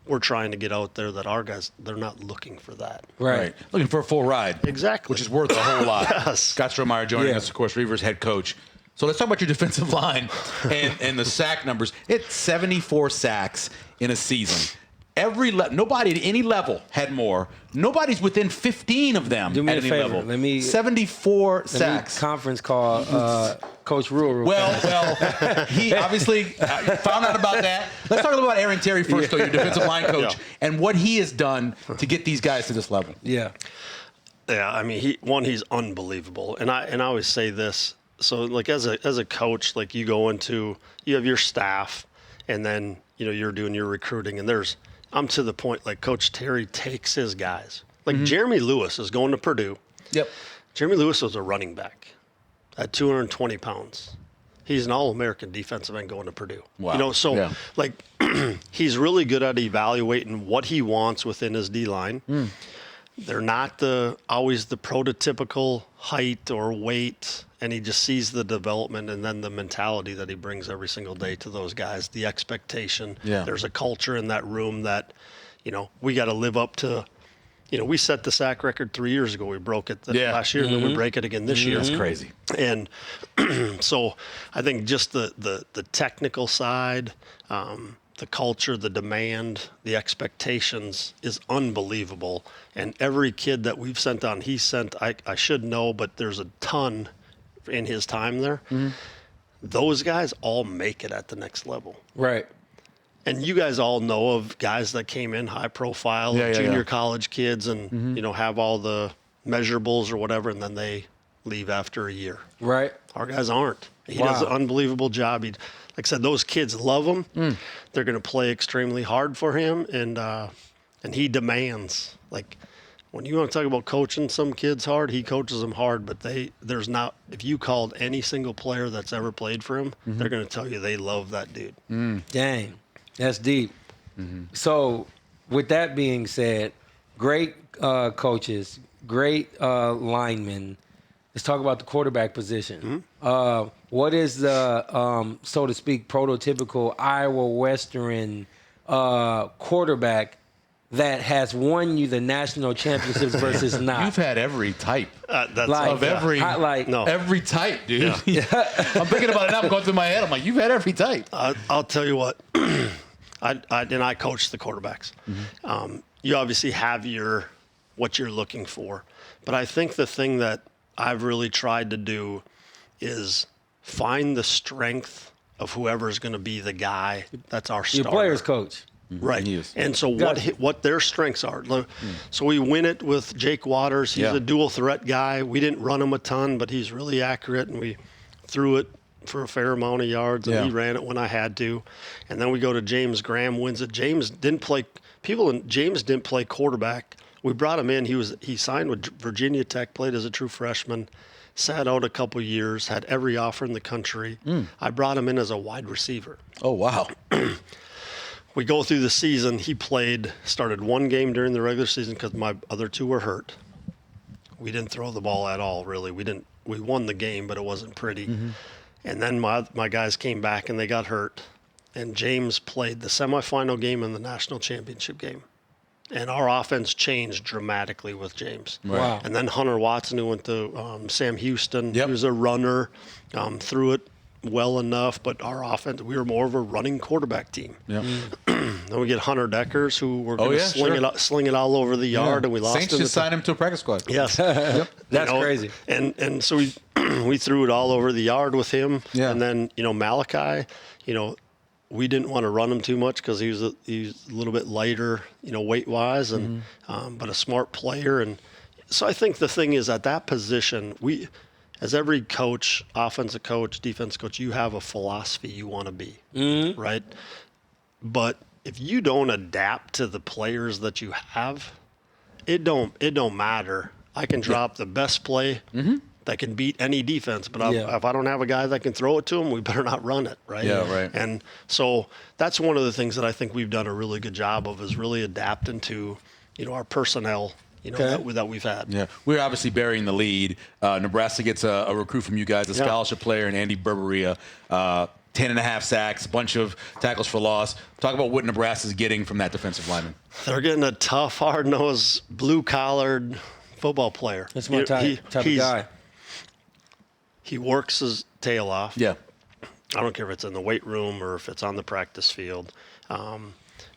we're trying to get out there that our guys, they're not looking for that. Right. Looking for a full ride. Exactly. Which is worth a whole lot. Yes. Scott Strohmeier joining Yeah. us, of course, Reivers head coach. So let's talk about your defensive line and the sack numbers. It's 74 sacks in a season. Nobody at any level had more. Nobody's within 15 of them Do me at a any favor. level. 74 sacks. Conference call Coach Rule. Well, he obviously found out about that. Let's talk a little about Aaron Terry first, though, your defensive line coach, and what he has done to get these guys to this level. Yeah. Yeah, I mean, he's unbelievable, and I always say this. So, like as a coach, like you have your staff, and then you're doing your recruiting, and I'm to the point like Coach Terry takes his guys. Like Jeremy Lewis is going to Purdue. Yep. Jeremy Lewis was a running back at 220 pounds. He's an All-American defensive end going to Purdue. Wow. Like he's really good at evaluating what he wants within his D-line. They're not always the prototypical height or weight, and he just sees the development and then the mentality that he brings every single day to those guys, the expectation. Yeah. There's a culture in that room that, we got to live up to. We set the sack record 3 years ago. We broke it last year, and then we break it again this year. That's crazy. And so I think just the technical side, the culture, the demand, the expectations is unbelievable. And every kid that we've sent on, I should know, but there's a ton in his time there. Those guys all make it at the next level. Right. And you guys all know of guys that came in high profile, junior college kids, and have all the measurables or whatever, and then they leave after a year. Right. Our guys aren't. He does an unbelievable job. Like I said, those kids love him. They're going to play extremely hard for him, and he demands. Like when you want to talk about coaching some kids hard, he coaches them hard. But there's not. If you called any single player that's ever played for him, they're going to tell you they love that dude. Dang. That's deep. So with that being said, great coaches, great linemen. Let's talk about the quarterback position. What is the, so to speak, prototypical Iowa Western quarterback that has won you the national championships versus not? You've had every type. Every type, dude. I'm thinking about it now. I'm going through my head. I'm like, you've had every type. I'll tell you what. I coach the quarterbacks. You obviously have what you're looking for, but I think the thing that I've really tried to do is find the strength of whoever's going to be the guy that's our starter. Your player's coach. Right. He is. And so what their strengths are. So we win it with Jake Waters. He's a dual threat guy. We didn't run him a ton, but he's really accurate, and we threw it for a fair amount of yards, and he ran it when I had to. And then we go to James Graham, wins it. James didn't play quarterback. We brought him in. He signed with Virginia Tech, played as a true freshman, sat out a couple years, had every offer in the country. I brought him in as a wide receiver. Oh, wow. We go through the season. He started one game during the regular season because my other two were hurt. We didn't throw the ball at all, really. We won the game, but it wasn't pretty. And then my guys came back and they got hurt. And James played the semifinal game and the national championship game. And our offense changed dramatically with James. Right. Wow. And then Hunter Watson, who went to Sam Houston, Yep. he was a runner, threw it well enough, but our offense, we were more of a running quarterback team. Yeah. Then we get Hunter Deckers, who were going to sling it all over the yard, and we lost. Saints just signed him to a practice squad. Yes. That's crazy. And so we threw it all over the yard with him. Yeah. And then, Malachi, we didn't want to run him too much because he was a little bit lighter, weight-wise, and but a smart player. And so I think the thing is, at that position, as every coach, offensive coach, defense coach, you have a philosophy you want to be, right? But if you don't adapt to the players that you have, it don't matter. I can drop the best play that can beat any defense, but if I don't have a guy that can throw it to him, we better not run it, right? Yeah, right. And so that's one of the things that I think we've done a really good job of, is really adapting to, our personnel, that we've had. Yeah, we're obviously burying the lead. Nebraska gets a recruit from you guys, a scholarship player, and Andy Burburija. 10.5 sacks, a bunch of tackles for loss. Talk about what Nebraska's getting from that defensive lineman. They're getting a tough, hard-nosed, blue-collared football player. That's my type of guy. He works his tail off. Yeah. I don't care if it's in the weight room or if it's on the practice field.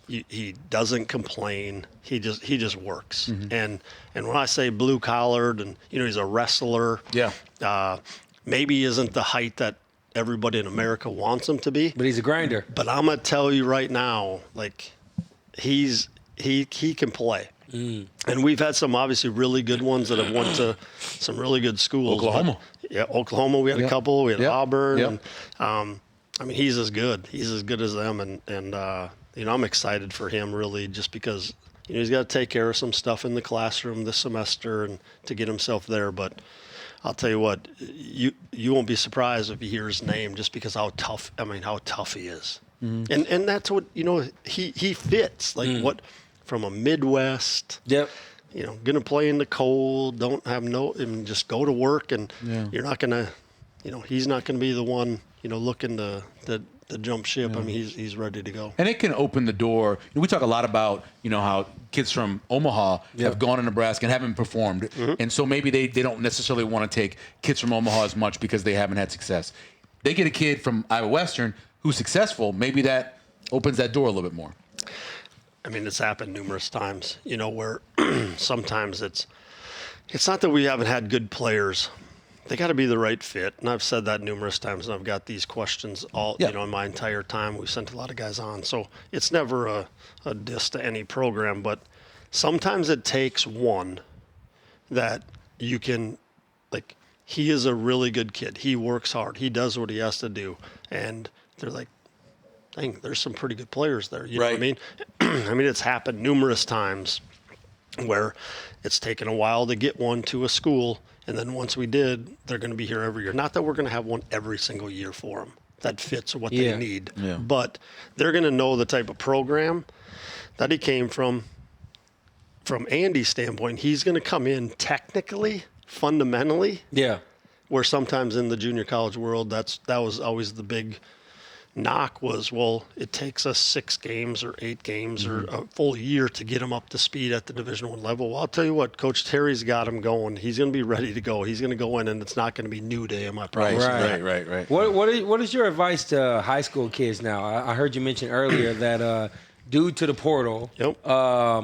He doesn't complain. He just works. And when I say blue collared, and he's a wrestler. Yeah. Maybe he isn't the height that everybody in America wants him to be. But he's a grinder. But I'm gonna tell you right now, like he can play. And we've had some obviously really good ones that have went to some really good schools. Oklahoma. Oklahoma. We had a couple. We had Auburn. Yep. And, he's as good. He's as good as them. And I'm excited for him, really, just because he's got to take care of some stuff in the classroom this semester and to get himself there. But I'll tell you what, you won't be surprised if you hear his name, just because how tough he is. And that's what he fits. Like what from a Midwest. Yep. Gonna play in the cold, don't have and just go to work, and you're not gonna, he's not gonna be the one, looking to jump ship. I mean, he's ready to go. And it can open the door. We talk a lot about, how kids from Omaha have gone to Nebraska and haven't performed. And so maybe they don't necessarily want to take kids from Omaha as much because they haven't had success. They get a kid from Iowa Western who's successful, maybe that opens that door a little bit more. I mean, it's happened numerous times, where sometimes it's not that we haven't had good players. They got to be the right fit. And I've said that numerous times, and I've got these questions in my entire time. We've sent a lot of guys on. So it's never a diss to any program, but sometimes it takes one that you can, like, he is a really good kid. He works hard. He does what he has to do. And they're like, dang, there's some pretty good players there. You know what I mean? I mean, it's happened numerous times where it's taken a while to get one to a school. And then once we did, they're going to be here every year. Not that we're going to have one every single year for them that fits what they need. Yeah. But they're going to know the type of program that he came from. From Andy's standpoint, he's going to come in technically, fundamentally. Yeah. Where sometimes in the junior college world, that was always the big knock was, well, it takes us 6 games or 8 games or a full year to get him up to speed at the Division I level. Well, I'll tell you what, Coach Terry's got him going. He's going to be ready to go. He's going to go in, and it's not going to be new to him, I promise. Right. What is your advice to high school kids now? I heard you mention earlier that due to the portal, a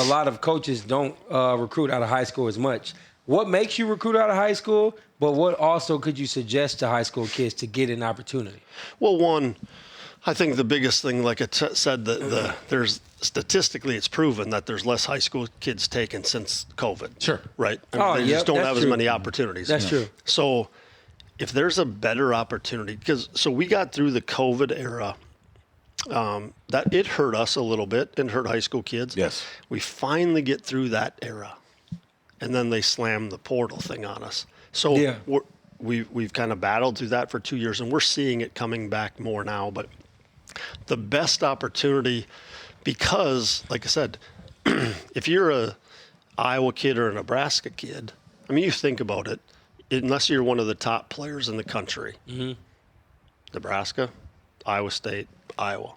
lot of coaches don't recruit out of high school as much. What makes you recruit out of high school, but what also could you suggest to high school kids to get an opportunity? Well, one, I think the biggest thing, like I said, there's statistically it's proven that there's less high school kids taken since COVID. Sure. Right? They just don't have as many opportunities. That's true. So if there's a better opportunity, so we got through the COVID era, that it hurt us a little bit and hurt high school kids. Yes. We finally get through that era. And then they slammed the portal thing on us. So we've kind of battled through that for 2 years, and we're seeing it coming back more now. But the best opportunity, because, like I said, if you're a Iowa kid or a Nebraska kid, I mean, you think about it, unless you're one of the top players in the country, Nebraska, Iowa State, Iowa.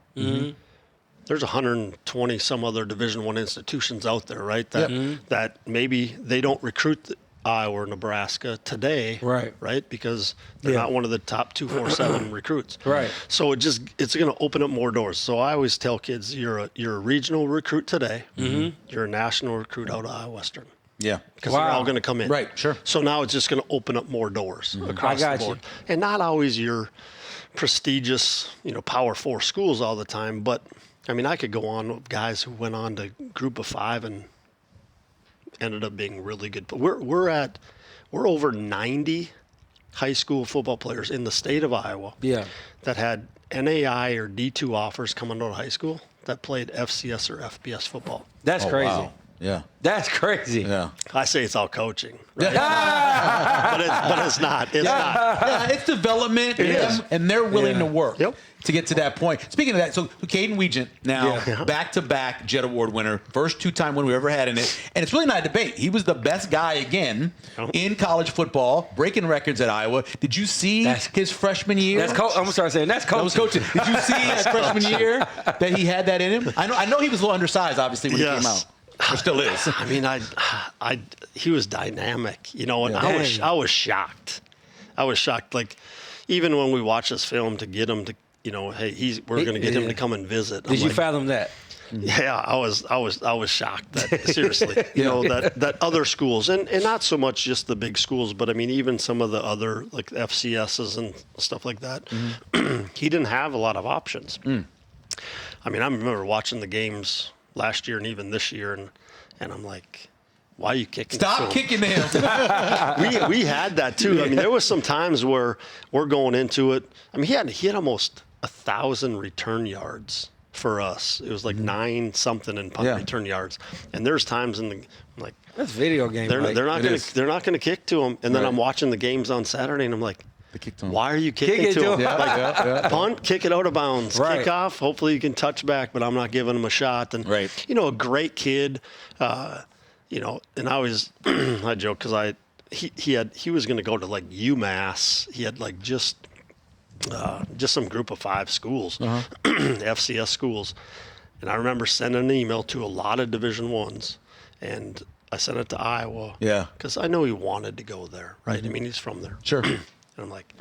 there's 120 some other Division I institutions out there, right? That maybe they don't recruit Iowa or Nebraska today, right? Because they're not one of the top 247 recruits, right? So it's going to open up more doors. So I always tell kids, you're a regional recruit today, you're a national recruit out of Iowa Western. Yeah, because they're all going to come in, right? Sure. So now it's just going to open up more doors across the board, and not always your prestigious, Power 4 schools all the time, but I mean, I could go on with guys who went on to Group of 5 and ended up being really good. But we're over 90 high school football players in the state of Iowa that had NAI or D2 offers coming out of high school that played FCS or FBS football. That's crazy. Wow. Yeah. That's crazy. Yeah. I say it's all coaching, right? but it's not. It's not. Yeah, it's development, and they're willing to work to get to that point. Speaking of that, so Caden Weegent now back-to-back Jet Award winner, first two-time winner we ever had in it, and it's really not a debate. He was the best guy again in college football, breaking records at Iowa. Did you see his freshman year? I'm gonna start saying that's coaching. That was coaching. Did you see his freshman year that he had that in him? I know he was a little undersized, obviously, when he came out. Or still is. I mean, he was dynamic, and I was shocked. I was shocked. Like, even when we watched this film to get him to, hey, we're going to get him to come and visit. Did you fathom that? Yeah, I was shocked that seriously, that other schools and not so much just the big schools, but I mean even some of the other like FCSs and stuff like that. He didn't have a lot of options. I mean, I remember watching the games last year and even this year, and I'm like, why are you kicking? Stop kicking him. we had that too. I mean, there was some times where we're going into it. I mean, he had almost 1,000 return yards for us. It was like 9 something in punt return yards. And there's times in the like that's video game. They're not going to kick to him. And then I'm watching the games on Saturday, and I'm like, why are you kicking to him? Punt, kick it out of bounds. Kick off, hopefully you can touch back, but I'm not giving him a shot. And, a great kid, and I always, I joke because he was going to go to like UMass. He had like just some Group of 5 schools, FCS schools. And I remember sending an email to a lot of Division I's, and I sent it to Iowa. Yeah. Because I know he wanted to go there, right? I mean, he's from there. Sure. And I'm like,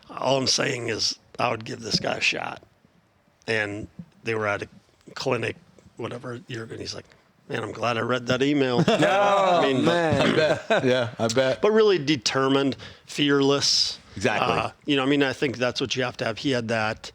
all I'm saying is I would give this guy a shot. And they were at a clinic, whatever year, and he's like, man, I'm glad I read that email. Man. I bet. Yeah, I bet. But really determined, fearless. Exactly. I think that's what you have to have. He had that,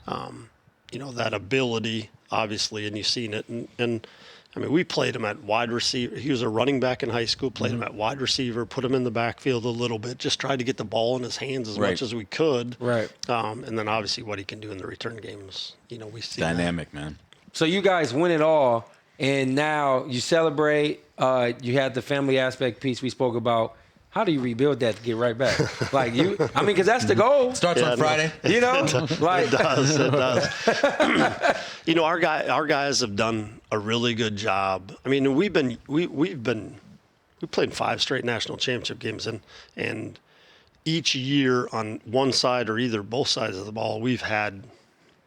that ability, obviously, and you've seen it. And I mean, we played him at wide receiver. He was a running back in high school, played him at wide receiver, put him in the backfield a little bit, just tried to get the ball in his hands as much as we could. Right. And then obviously what he can do in the return games, we see dynamic, man. So you guys win it all, and now you celebrate. You had the family aspect piece we spoke about. How do you rebuild that to get right back? Because that's the goal. Starts on Friday. It does. Our guys have done a really good job. I mean, we played 5 straight national championship games, and each year on one side or either both sides of the ball, we've had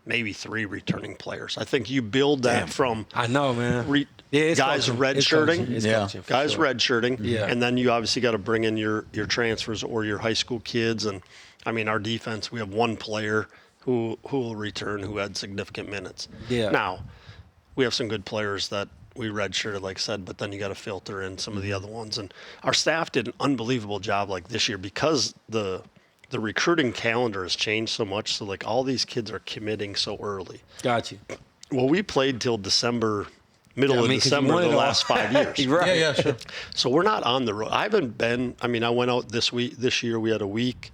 maybe 3 returning players. I think you build that from. I know, man. Guys redshirting. Guys sure. redshirting. Yeah. And then you obviously got to bring in your transfers or your high school kids. And I mean, our defense, we have 1 player who will return who had significant minutes. Yeah. Now, we have some good players that we redshirted, like I said, but then you got to filter in some of the other ones. And our staff did an unbelievable job like this year because the recruiting calendar has changed so much. So like all these kids are committing so early. Got you. Well, we played till middle of December the last 5 years. Right. Yeah, sure. So we're not on the road. I haven't been. I mean, I went out this year we had a week.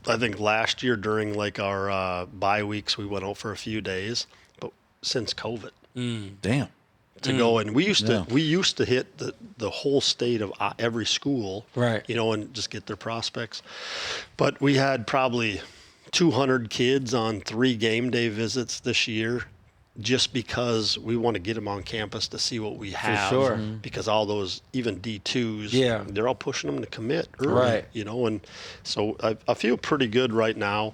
I think last year during like our bye weeks, we went out for a few days. But since COVID, damn, to go and we used to hit the whole state of every school, right? And just get their prospects. But we had probably 200 kids on 3 game day visits this year. Just because we want to get them on campus to see what we have. For sure. Because all those, even D2s, they're all pushing them to commit early, right? And so I feel pretty good right now.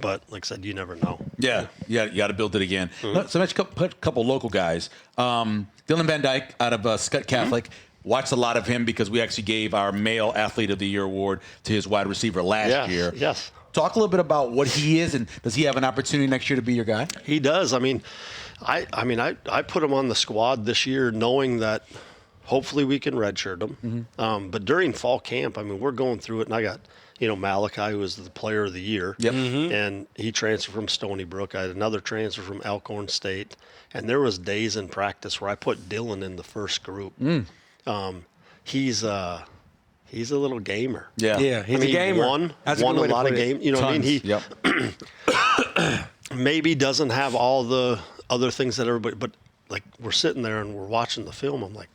But like I said, you never know. Yeah, you got to build it again. So let's put a couple local guys. Dylan Van Dyke out of Scott Catholic. Watched a lot of him because we actually gave our Male Athlete of the Year award to his wide receiver last year. Yes. Talk a little bit about what he is, and does he have an opportunity next year to be your guy? He does. I mean, I put him on the squad this year knowing that hopefully we can redshirt him. But during fall camp, I mean, we're going through it, and I got, Malachi, who was the player of the year. Yep. And he transferred from Stony Brook. I had another transfer from Elkhorn State. And there was days in practice where I put Dylan in the first group. He's a little gamer. Yeah, he's a gamer. Won a lot of games. You know what I mean? He maybe doesn't have all the other things that everybody, but like we're sitting there and we're watching the film. I'm like,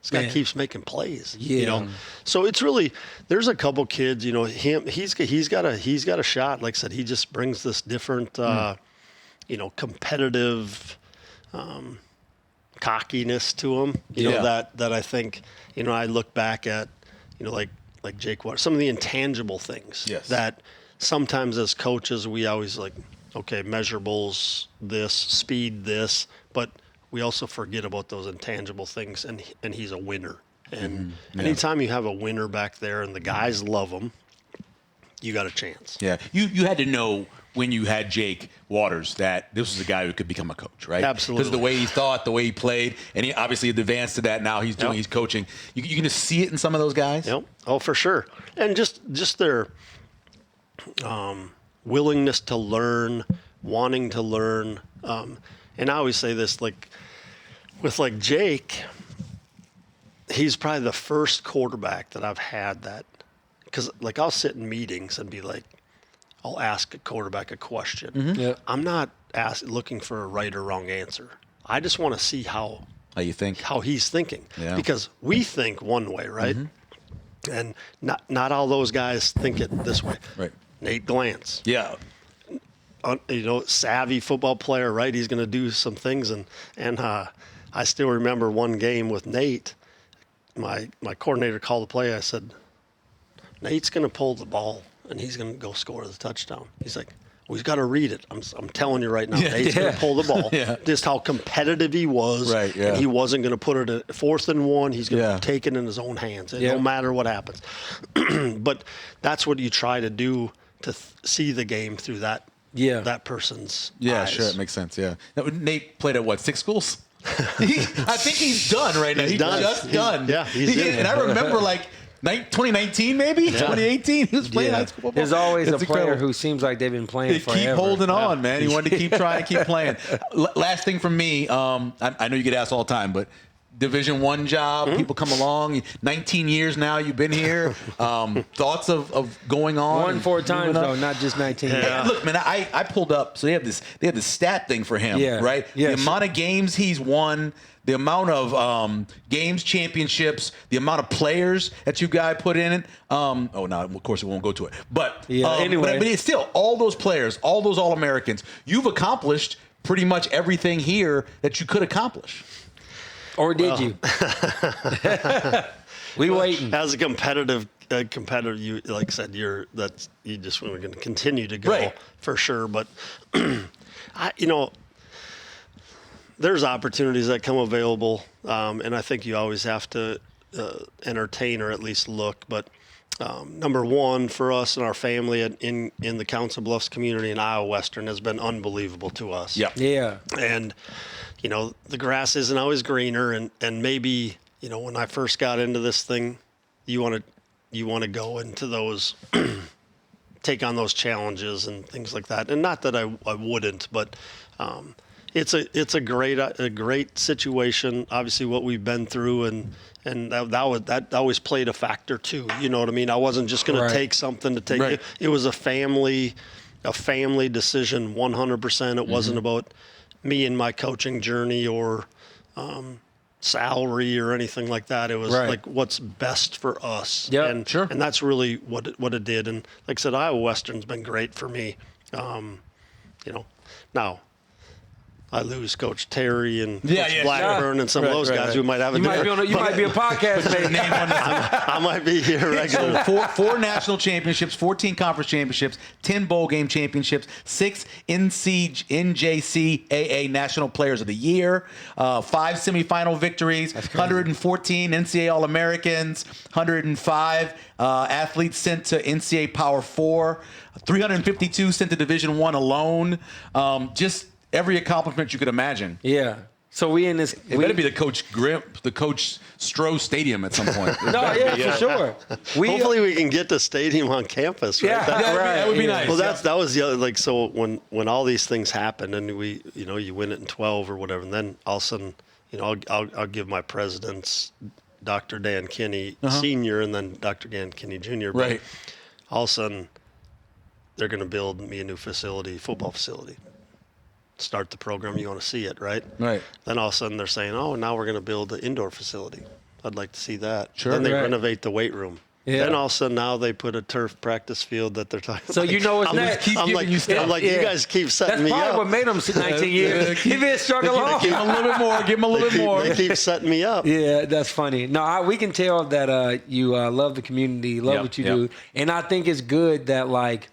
this guy keeps making plays. Yeah. So it's really, there's a couple kids. He's got a shot. Like I said, he just brings this different, competitive cockiness to him. That I think. I look back at, like Jake Waters, some of the intangible things that sometimes as coaches we always like, okay, measurables, this, speed, this, but we also forget about those intangible things, and he's a winner. And anytime you have a winner back there and the guys love him, you got a chance. Yeah, you had to know when you had Jake Waters that this was a guy who could become a coach, right? Absolutely. Because the way he thought, the way he played, and he obviously advanced to that. Now he's coaching. You can just see it in some of those guys. Yep. Oh, for sure. And just their willingness to learn, wanting to learn. And I always say this, like with like Jake, he's probably the first quarterback that I've had that, because like I'll sit in meetings and be like, I'll ask a quarterback a question. I'm not looking for a right or wrong answer. I just want to see how you think, how he's thinking, because we think one way, right? And not all those guys think it this way. Right. Nate Glantz. Yeah. Savvy football player, right? He's going to do some things, and I still remember one game with Nate. My coordinator called the play. I said, Nate's going to pull the ball and he's going to go score the touchdown. He's like, we've got to read it. I'm telling you right now, Nate's going to pull the ball. Just how competitive he was. Right. Yeah. And he wasn't going to put it at 4th and 1. He's going to take it in his own hands. No matter what happens. But that's what you try to do to see the game through that. That person's eyes. Sure, it makes sense. Yeah, Nate played at 6 schools? I think he's done right now. He's just done. Yeah, he's in. And I remember 2019 maybe 2018 he was playing high school football. There's always a player incredible. who seems like they've been playing forever. Keep holding on, man. He wanted to keep trying, keep playing. Last thing from me, I know you get asked all the time, but Division I job, people come along. 19 years now you've been here. Thoughts of going on? Won 4 times though, not just 19. Look, man, I pulled up. So they have this stat thing for him, right? Yes. The amount of games he's won, the amount of games, championships, the amount of players that you guys put in it. Of course we won't go to it. But anyway, but it's still all those players, all those All-Americans. You've accomplished pretty much everything here that you could accomplish. Or did you? We waiting. As a competitor, you like I said, you just were going to continue to go for sure. But there's opportunities that come available, and I think you always have to entertain or at least look. But number one for us and our family in the Council Bluffs community in Iowa Western has been unbelievable to us. Yeah. And the grass isn't always greener, and maybe, when I first got into this thing, you want to go into those, take on those challenges and things like that. And not that I wouldn't, but it's a great situation. Obviously, what we've been through, and that always played a factor too. You know what I mean? I wasn't just going to take something to take it. It was a family decision, 100%. It wasn't about me and my coaching journey or salary or anything like that. It was like what's best for us. And that's really what it did. And like I said, Iowa Western's been great for me. Now I lose Coach Terry and Yeah, Coach yeah, Blackburn and some of those guys, we might have a different. You might be a podcast mate. I might be here regularly. Four national championships, 14 conference championships, 10 bowl game championships, 6 NJCAA National Players of the Year, 5 semifinal victories, 114 NCAA All-Americans, 105 athletes sent to NCAA Power 4, 352 sent to Division I alone. Just every accomplishment you could imagine. Yeah. So we in this. It better be the Coach Stroh Stadium at some point. No, yeah, for sure. Hopefully we can get the stadium on campus. Right? Yeah, that would be nice. Well, that was the other, like, so when all these things happen and we, you win it in 12 or whatever, and then all of a sudden, I'll give my presidents, Dr. Dan Kinney Sr. and then Dr. Dan Kinney Jr. But Right. all of a sudden, they're going to build me a new football facility. Start the program, you want to see it, right? Right. Then all of a sudden they're saying, oh, now we're going to build an indoor facility. I'd like to see that. Sure. Then they Right. renovate the weight room. Yeah. Then all of a sudden now they put a turf practice field that they're talking So about. you know what's next. I'm like, you guys keep setting me That's probably up. what made him 19 years. He been struggling along. Give him a little bit more. Give him a little bit more. They keep setting me up. Yeah, that's funny. No, we can tell that you love the community, love what you do. And I think it's good that, like,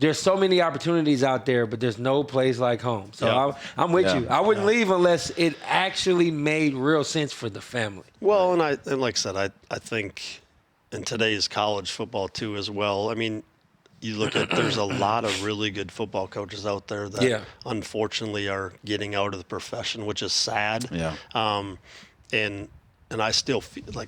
there's so many opportunities out there, but there's no place like home. So I'm with you. I wouldn't leave unless it actually made real sense for the family. Well, and like I said, I think in today's college football too as well. I mean, you look at there's a lot of really good football coaches out there that unfortunately are getting out of the profession, which is sad. Yeah. And I still feel like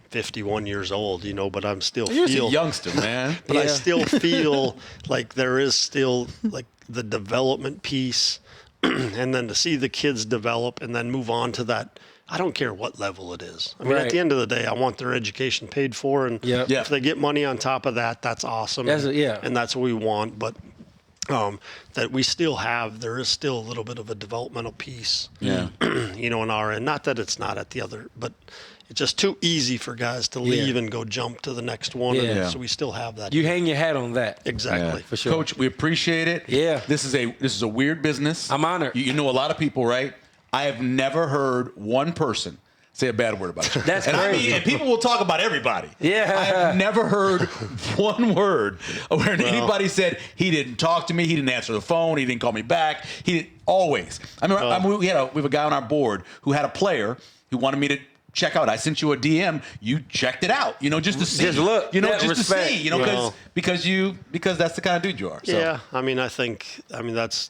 51 years old, but I'm still You're a youngster, man. But I still feel like there is still like the development piece, and then to see the kids develop and then move on to that. I don't care what level it is. I mean, at the end of the day, I want their education paid for, and if they get money on top of that, that's awesome. And that's what we want. But that we still have, there is still a little bit of a developmental piece, on our end. Not that it's not at the other, but it's just too easy for guys to leave and go jump to the next one. And so we still have that. You hang your hat on that. Exactly. For sure. Coach, we appreciate it. Yeah. This is a weird business. I'm honored. You know a lot of people, right? I have never heard one person say a bad word about you. That's and crazy. I mean, and people will talk about everybody. Yeah. I have never heard one word where anybody said he didn't talk to me, he didn't answer the phone, he didn't call me back. He didn't, always. I mean, we have a guy on our board who had a player who wanted me to check out. I sent you a DM. You checked it out, just to see. Just look. Just respect. to see, because that's the kind of dude you are. So. Yeah, I mean, that's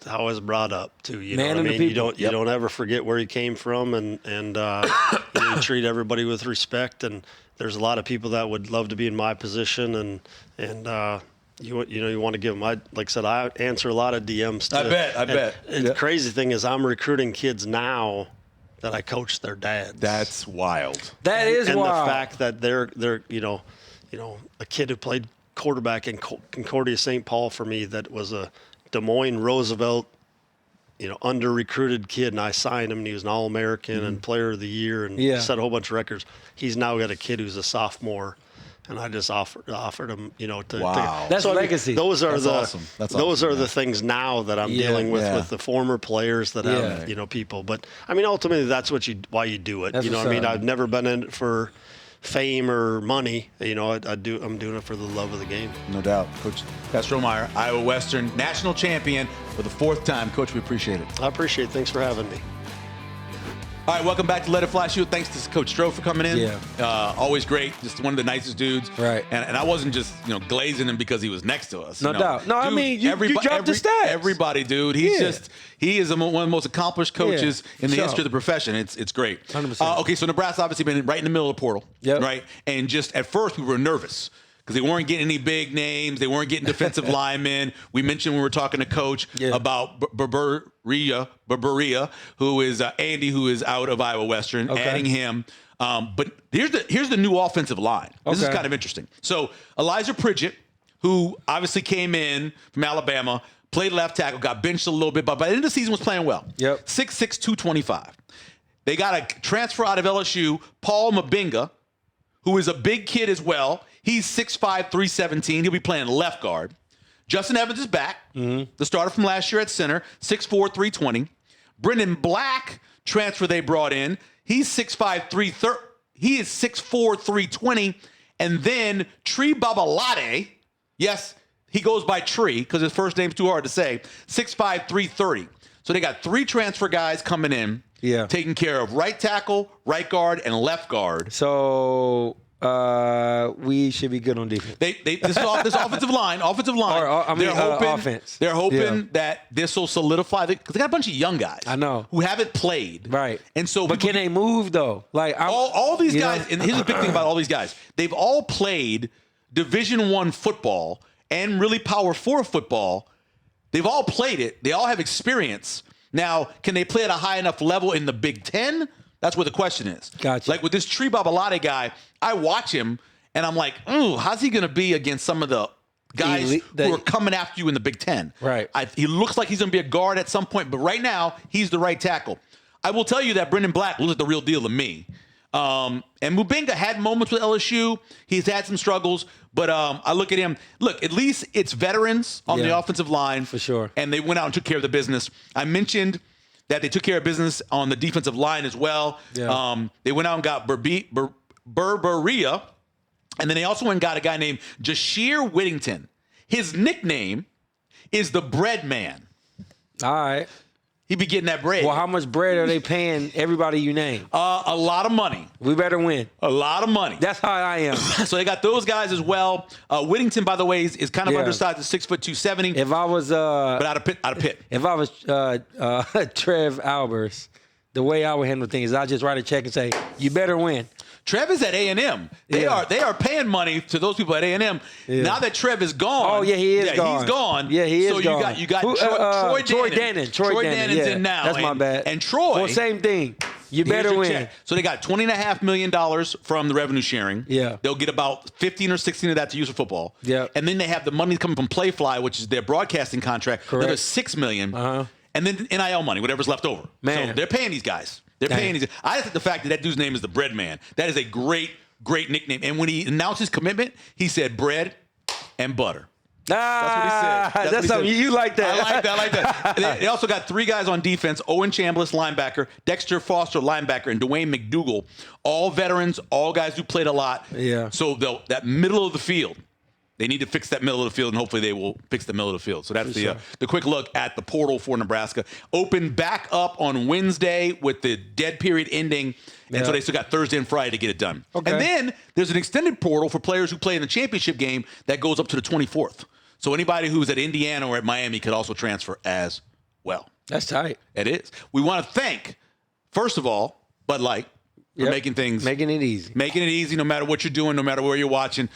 how I was brought up too. You Man know what I of mean? the people. You don't ever forget where you came from, and you treat everybody with respect. And there's a lot of people that would love to be in my position, and you want to give them. Like I said, I answer a lot of DMs too. I bet. And the crazy thing is, I'm recruiting kids now that I coach their dads. That's wild. That is and wild. And the fact that they're a kid who played quarterback in Concordia St. Paul for me, that was a Des Moines Roosevelt, under-recruited kid, and I signed him, and he was an All-American and Player of the Year and set a whole bunch of records. He's now got a kid who's a sophomore, and I just offered him, Wow. That's legacy. Those are awesome. That's those awesome, are the things now that I'm dealing with the former players that have, people. But I mean, ultimately, that's why you do it. That's I've never been in it for fame or money. I'm doing it for the love of the game. No doubt. Coach Scott Strohmeier, Iowa Western national champion for the 4th time. Coach, we appreciate it. I appreciate it. Thanks for having me. All right, welcome back to Let It Fly Shoot. Thanks to Coach Stroh for coming in. Yeah. Always great. Just one of the nicest dudes. Right. And I wasn't just glazing him because he was next to us. No doubt. No, dude, I mean, you dropped the stats. Everybody, dude. He is one of the most accomplished coaches in the history of the profession. It's great. 100%. Okay, so Nebraska obviously been right in the middle of the portal. Yep. Right. And just at first we were nervous because they weren't getting any big names. They weren't getting defensive linemen. We mentioned when we were talking to Coach about Burburija, who is Andy, who is out of Iowa Western, adding him. But here's the new offensive line. This is kind of interesting. So Elijah Pridgett, who obviously came in from Alabama, played left tackle, got benched a little bit, but by the end of the season was playing well. Yep. 6'6", 225. They got a transfer out of LSU, Paul Mabinga, who is a big kid as well. He's 6'5", 317. He'll be playing left guard. Justin Evans is back, the starter from last year at center, 6'4", 320. Brendan Black, transfer they brought in. He's 6'5", 330. He is 6'4", 320. And then Tree Babalade, yes, he goes by Tree because his first name's too hard to say, 6'5", 330. So they got 3 transfer guys coming in, taking care of right tackle, right guard, and left guard. So we should be good on defense. This offensive line. Offense. They're hoping that this will solidify because they got a bunch of young guys. I know who haven't played. Right. And so, but can they move though? Like all these guys. And here's the big thing about all these guys: they've all played Division I football and really Power 4 football. They've all played it. They all have experience. Now, can they play at a high enough level in the Big Ten? That's where the question is. Gotcha. Like with this Tree Babalade guy, I watch him and I'm like, ooh, how's he going to be against some of the guys who are coming after you in the Big Ten? Right. He looks like he's going to be a guard at some point, but right now he's the right tackle. I will tell you that Brendan Black looks like the real deal to me. And Mubinga had moments with LSU. He's had some struggles, but I look at him. Look, at least it's veterans on the offensive line. For sure. And they went out and took care of the business. I mentioned that they took care of business on the defensive line as well. Yeah. They went out and got Burburija, and then they also went and got a guy named Jashir Whittington. His nickname is the Bread Man. All right. He be getting that bread. Well, how much bread are they paying everybody you name? A lot of money. We better win. A lot of money. That's how I am. So they got those guys as well. Whittington, by the way, is kind of undersized at 6'2", 270. If I was but out of pit. If I was Trev Albers, the way I would handle things is I just write a check and say, "You better win." Trev is at A&M. They are paying money to those people at A&M. Yeah. Now that Trev is gone. Oh yeah, he is gone. He's gone. Yeah, he is gone. So you got Troy Dannon. Troy Dannon's in now. That's my bad. And Troy. Well, same thing. You better win. Check. So they got $20.5 million from the revenue sharing. Yeah. They'll get about 15 or 16 of that to use for football. Yeah. And then they have the money coming from Playfly, which is their broadcasting contract. Correct. Another $6 million. And then NIL money, whatever's left over. Man. So they're paying these guys. They're paying these guys. I think the fact that dude's name is the Bread Man, that is a great nickname. And when he announced his commitment, he said bread and butter. That's what he said. That's something you like that. I like that. They also got 3 guys on defense: Owen Chambliss, linebacker; Dexter Foster, linebacker; and Dwayne McDougal. All veterans, all guys who played a lot. Yeah. So that middle of the field, they need to fix that middle of the field, and hopefully they will fix the middle of the field. So that's the quick look at the portal for Nebraska. Open back up on Wednesday with the dead period ending. And so they still got Thursday and Friday to get it done. Okay. And then there's an extended portal for players who play in the championship game that goes up to the 24th. So anybody who's at Indiana or at Miami could also transfer as well. That's tight. It is. We want to thank, first of all, Bud Light for making it easy. Making it easy no matter what you're doing, no matter where you're watching.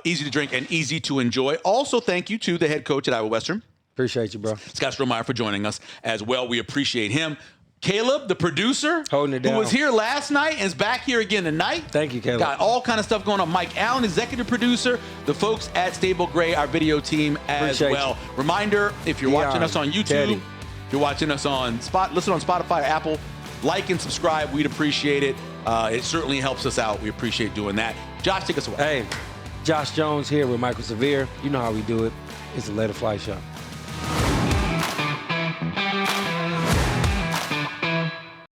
Easy to drink and easy to enjoy. Also, thank you to the head coach at Iowa Western. Appreciate you, bro. Scott Strohmeier for joining us as well. We appreciate him. Caleb, the producer, holding it down, who was here last night and is back here again tonight. Thank you, Caleb. Got all kind of stuff going on. Mike Allen, executive producer. The folks at Stable Gray, our video team as well. Reminder, if you're watching us on YouTube, if you're watching us on listen on Spotify or Apple, like and subscribe. We'd appreciate it. It certainly helps us out. We appreciate doing that. Josh, take us away. Hey, Josh Jones here with Michael Severe. You know how we do it. It's the Let It Fly Show.